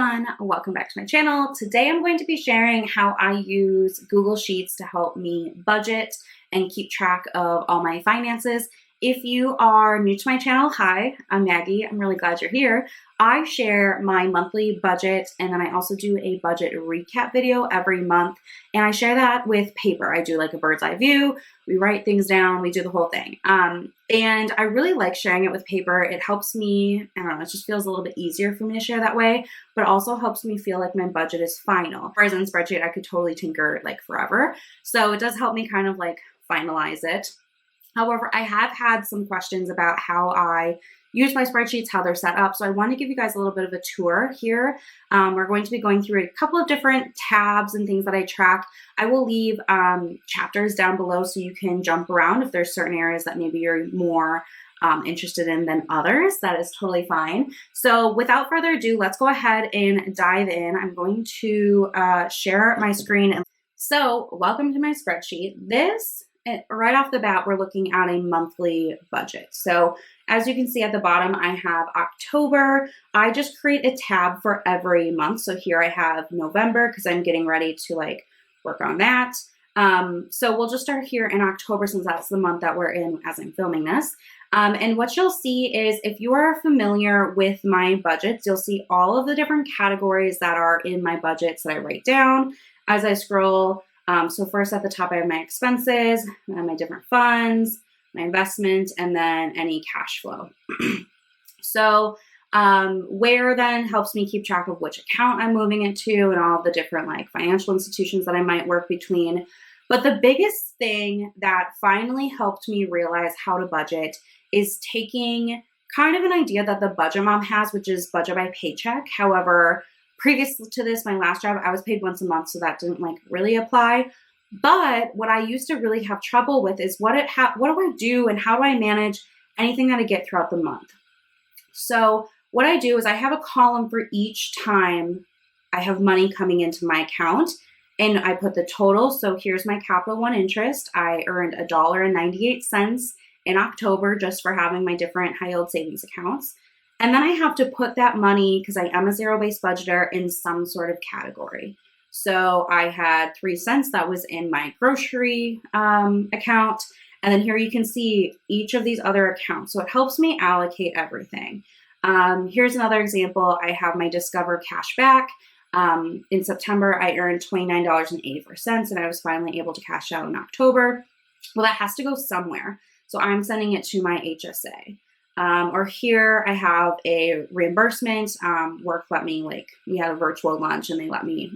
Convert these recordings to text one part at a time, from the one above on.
everyone, welcome back to my channel. Today I'm going to be sharing how I use Google Sheets to help me budget and keep track of all my finances. If you are new to my channel, hi, I'm Maggie. I'm really glad you're here. I share my monthly budget and then I also do a budget recap video every month, and I share that with paper. I do like a bird's eye view. We write things down, we do the whole thing. And I really like sharing it with paper. It helps me, I don't know, it just feels a little bit easier for me to share that way, but also helps me feel like my budget is final. Whereas in spreadsheet, I could totally tinker like forever. So it does help me kind of like finalize it. However, I have had some questions about how I use my spreadsheets, how they're set up. So I want to give you guys a little bit of a tour here. We're going to be going through a couple of different tabs and things that I track. I will leave chapters down below so you can jump around if there's certain areas that maybe you're more interested in than others. That is totally fine. So without further ado, let's go ahead and dive in. I'm going to share my screen. So welcome to my spreadsheet. Right off the bat, we're looking at a monthly budget. So as you can see at the bottom, I have October. I just create a tab for every month. So here I have November because I'm getting ready to like work on that. So we'll just start here in October since that's the month that we're in as I'm filming this. And what you'll see is if you are familiar with my budgets, you'll see all of the different categories that are in my budgets that I write down as I scroll. So first at the top, I have my expenses, then my different funds, my investments, and then any cash flow. So where then helps me keep track of which account I'm moving it to and all the different like financial institutions that I might work between. But the biggest thing that finally helped me realize how to budget is taking kind of an idea that the budget mom has, which is budget by paycheck. However, previous to this, my last job, I was paid once a month, so that didn't like really apply. But what I used to really have trouble with is what do I do and how do I manage anything that I get throughout the month? So what I do is I have a column for each time I have money coming into my account, and I put the total. So here's my Capital One interest. I earned $1.98 in October just for having my different high yield savings accounts. And then I have to put that money, because I am a zero-based budgeter, in some sort of category. So I had 3 cents that was in my grocery account. And then here you can see each of these other accounts. So it helps me allocate everything. Here's another example. I have my Discover cash back. In September, I earned $29.84, and I was finally able to cash out in October. Well, that has to go somewhere. So I'm sending it to my HSA. Or here I have a reimbursement. Work let me, like, we had a virtual lunch and they let me,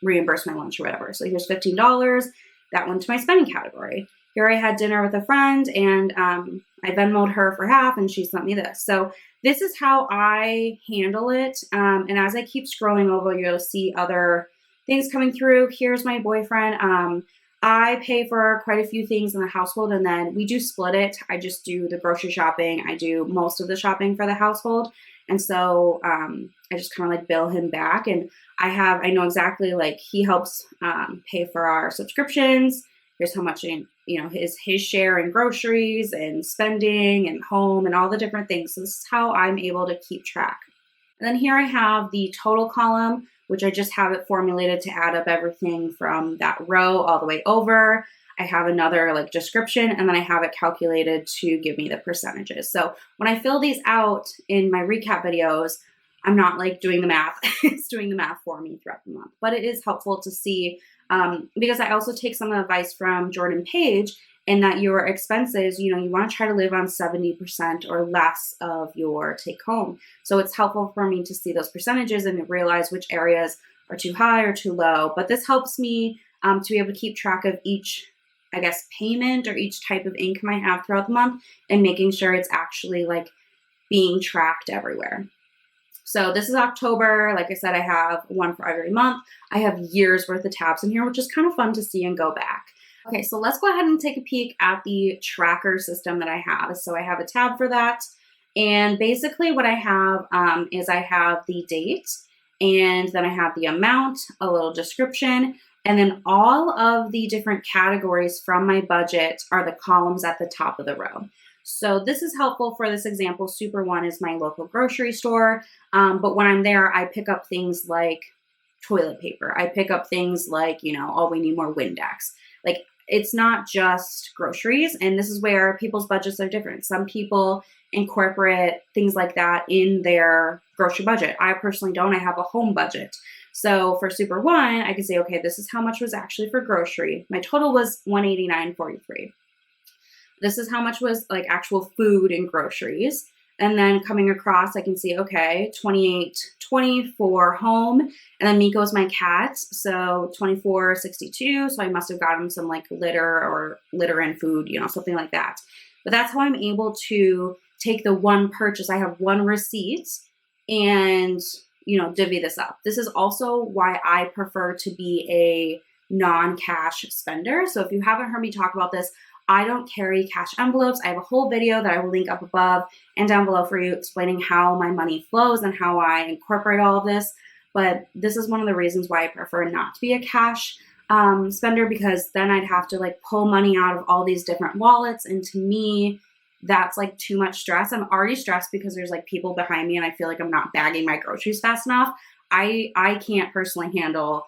reimburse my lunch or whatever. So here's $15. That went to my spending category. Here I had dinner with a friend and I Venmo'd her for half and she sent me this. So this is how I handle it. And as I keep scrolling over, you'll see other things coming through. Here's my boyfriend. I pay for quite a few things in the household, and then we do split it. I just do the grocery shopping. I do most of the shopping for the household. And so I just kind of like bill him back. And I know exactly, like, he helps pay for our subscriptions. Here's how much, his share in groceries and spending and home and all the different things. So this is how I'm able to keep track. And then here I have the total column, which I just have it formulated to add up everything from that row all the way over. I have another like description, and then I have it calculated to give me the percentages. So when I fill these out in my recap videos, I'm not like doing the math. It's doing the math for me throughout the month. But it is helpful to see because I also take some advice from Jordan Page in that your expenses, you want to try to live on 70% or less of your take home. So it's helpful for me to see those percentages and realize which areas are too high or too low. But this helps me to be able to keep track of each, payment or each type of income I have throughout the month and making sure it's actually like being tracked everywhere. So this is October. Like I said, I have one for every month. I have years worth of tabs in here, which is kind of fun to see and go back. Okay, so let's go ahead and take a peek at the tracker system that I have. So I have a tab for that. And basically what I have is I have the date, and then I have the amount, a little description, And then all of the different categories from my budget are the columns at the top of the row. So this is helpful for this example. Super One is my local grocery store. But when I'm there, I pick up things like toilet paper. I pick up things like, oh, we need more Windex. Like, it's not just groceries. And this is where people's budgets are different. Some people incorporate things like that in their grocery budget. I personally don't. I have a home budget. So for Super One, I can say, okay, this is how much was actually for grocery. My total was $189.43. This is how much was like actual food and groceries. And then coming across, I can see, okay, $28.20 for home. And then Miko's my cat, so $24.62. So I must have gotten some like litter and food, something like that. But that's how I'm able to take the one purchase. I have one receipt and, divvy this up. This is also why I prefer to be a non-cash spender. So if you haven't heard me talk about this, I don't carry cash envelopes. I have a whole video that I will link up above and down below for you explaining how my money flows and how I incorporate all of this. But this is one of the reasons why I prefer not to be a cash spender, because then I'd have to like pull money out of all these different wallets. And to me, that's like too much stress. I'm already stressed because there's like people behind me and I feel like I'm not bagging my groceries fast enough. I can't personally handle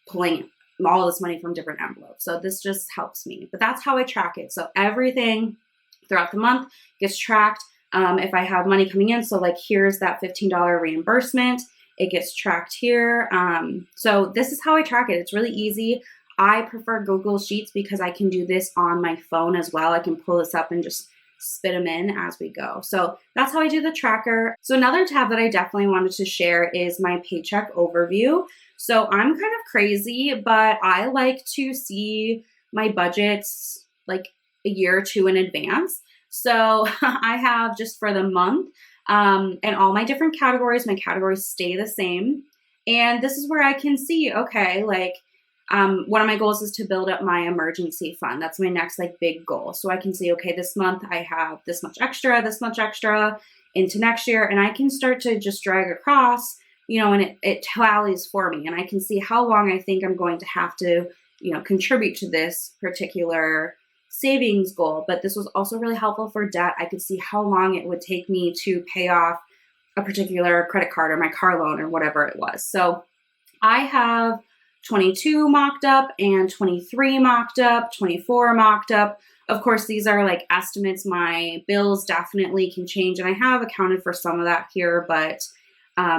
pulling all this money from different envelopes. So this just helps me. But that's how I track it. So everything throughout the month gets tracked. If I have money coming in, so like here's that $15 reimbursement, it gets tracked here. So this is how I track it. It's really easy. I prefer Google Sheets because I can do this on my phone as well. I can pull this up and just spit them in as we go. So that's how I do the tracker. So another tab that I definitely wanted to share is my paycheck overview. So I'm kind of crazy, but I like to see my budgets like a year or two in advance. So I have just for the month and all my different categories, my categories stay the same. And this is where I can see, okay, like one of my goals is to build up my emergency fund. That's my next like big goal. So I can see, okay, this month I have this much extra into next year. And I can start to just drag across, and it tallies for me. And I can see how long I think I'm going to have to, contribute to this particular savings goal. But this was also really helpful for debt. I could see how long it would take me to pay off a particular credit card or my car loan or whatever it was. So I have 22 mocked up and 23 mocked up, 24 mocked up. Of course, these are like estimates. My bills definitely can change, and I have accounted for some of that here, but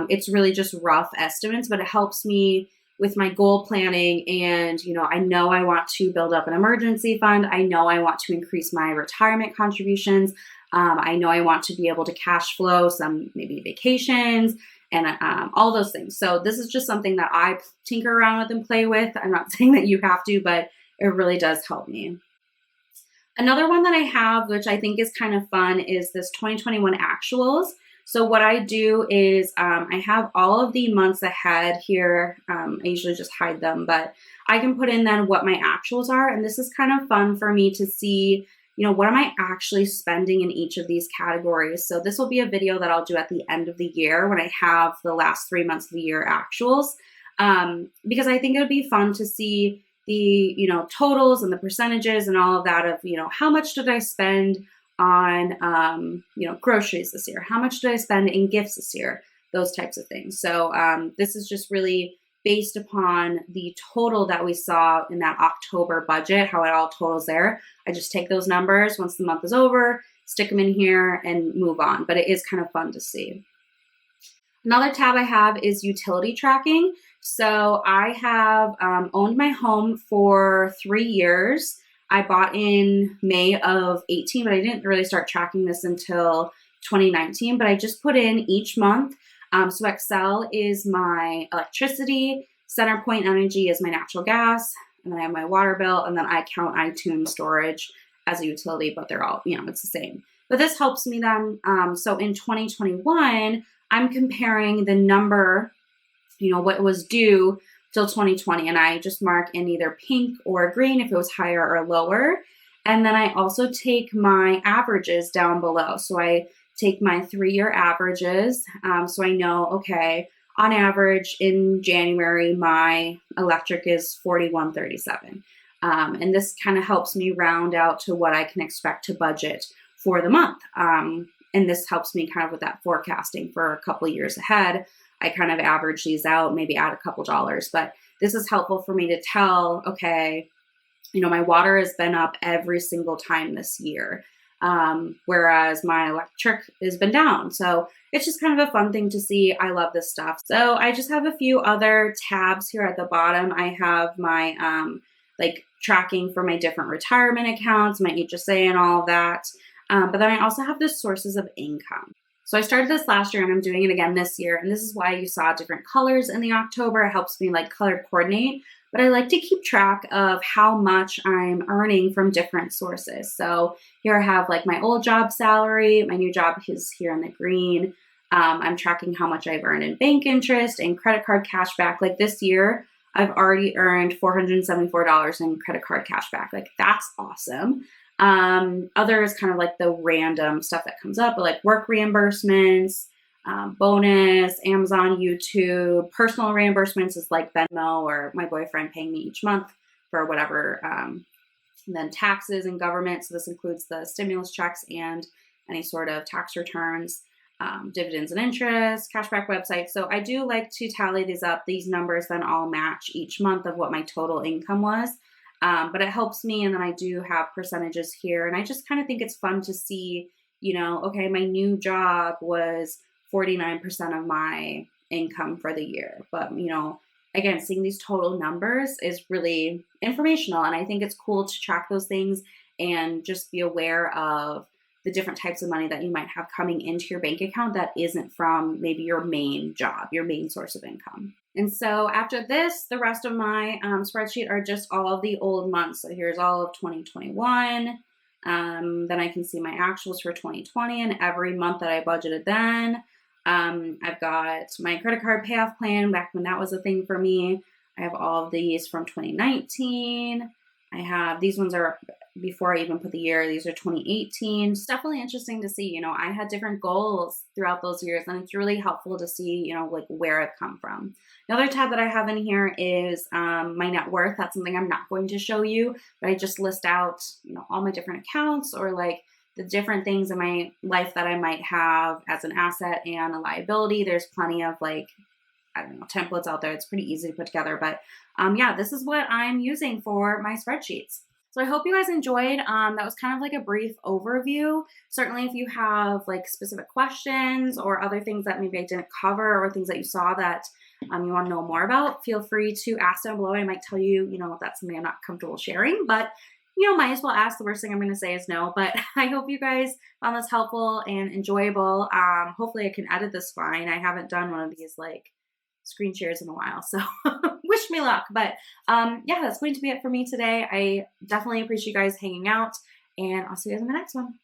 it's really just rough estimates, but it helps me with my goal planning. And, I know I want to build up an emergency fund. I know I want to increase my retirement contributions. I know I want to be able to cash flow some maybe vacations and all those things. So this is just something that I tinker around with and play with. I'm not saying that you have to, but it really does help me. Another one that I have, which I think is kind of fun, is this 2021 actuals. So what I do is I have all of the months ahead here. I usually just hide them, but I can put in then what my actuals are. And this is kind of fun for me to see, what am I actually spending in each of these categories? So this will be a video that I'll do at the end of the year when I have the last 3 months of the year actuals, because I think it would be fun to see the, totals and the percentages and all of that of, how much did I spend on, groceries this year? How much did I spend in gifts this year? Those types of things. So this is just really based upon the total that we saw in that October budget, how it all totals there. I just take those numbers once the month is over, stick them in here and move on. But it is kind of fun to see. Another tab I have is utility tracking. So I have owned my home for 3 years. I bought in May of 18, but I didn't really start tracking this until 2019, but I just put in each month. So Excel is my electricity, CenterPoint Energy is my natural gas, and then I have my water bill, and then I count iTunes storage as a utility, but they're all, it's the same. But this helps me then. So in 2021, I'm comparing the number, what was due till 2020, and I just mark in either pink or green if it was higher or lower. And then I also take my averages down below. So I take my 3-year averages. So I know, okay, on average in January, my electric is $41.37. And this kind of helps me round out to what I can expect to budget for the month. And this helps me kind of with that forecasting for a couple of years ahead. I kind of average these out, maybe add a couple dollars, but this is helpful for me to tell, okay, my water has been up every single time this year, whereas my electric has been down. So it's just kind of a fun thing to see. I love this stuff. So I just have a few other tabs here at the bottom. I have my tracking for my different retirement accounts, my HSA and all of that. But then I also have the sources of income. So I started this last year and I'm doing it again this year. And this is why you saw different colors in the October. It helps me color coordinate. But I like to keep track of how much I'm earning from different sources. So here I have my old job salary. My new job is here in the green. I'm tracking how much I've earned in bank interest and credit card cash back. This year, I've already earned $474 in credit card cash back. That's awesome. Others kind of the random stuff that comes up, but work reimbursements, bonus, Amazon, YouTube, personal reimbursements is Venmo or my boyfriend paying me each month for whatever. And then taxes and government. So this includes the stimulus checks and any sort of tax returns, dividends and interest, cashback websites. So I do like to tally these up. These numbers then all match each month of what my total income was. But it helps me. And then I do have percentages here. And I just kind of think it's fun to see, okay, my new job was 49% of my income for the year. But, again, seeing these total numbers is really informational. And I think it's cool to track those things and just be aware of the different types of money that you might have coming into your bank account that isn't from maybe your main job, your main source of income. And so after this, the rest of my spreadsheet are just all of the old months. So here's all of 2021. Then I can see my actuals for 2020 and every month that I budgeted then. I've got my credit card payoff plan back when that was a thing for me. I have all of these from 2019. I have, these ones are before I even put the year, these are 2018. It's definitely interesting to see, I had different goals throughout those years and it's really helpful to see, where I've come from. Another tab that I have in here is my net worth. That's something I'm not going to show you, but I just list out, all my different accounts or the different things in my life that I might have as an asset and a liability. There's plenty of templates out there. It's pretty easy to put together, but this is what I'm using for my spreadsheets. So I hope you guys enjoyed. That was kind of a brief overview. Certainly if you have specific questions or other things that maybe I didn't cover or things that you saw that you want to know more about, feel free to ask down below. I might tell you, if that's something I'm not comfortable sharing, but might as well ask. The worst thing I'm going to say is no, but I hope you guys found this helpful and enjoyable. Hopefully I can edit this fine. I haven't done one of these screen shares in a while, so wish me luck. But that's going to be it for me today. I definitely appreciate you guys hanging out, and I'll see you guys in the next one.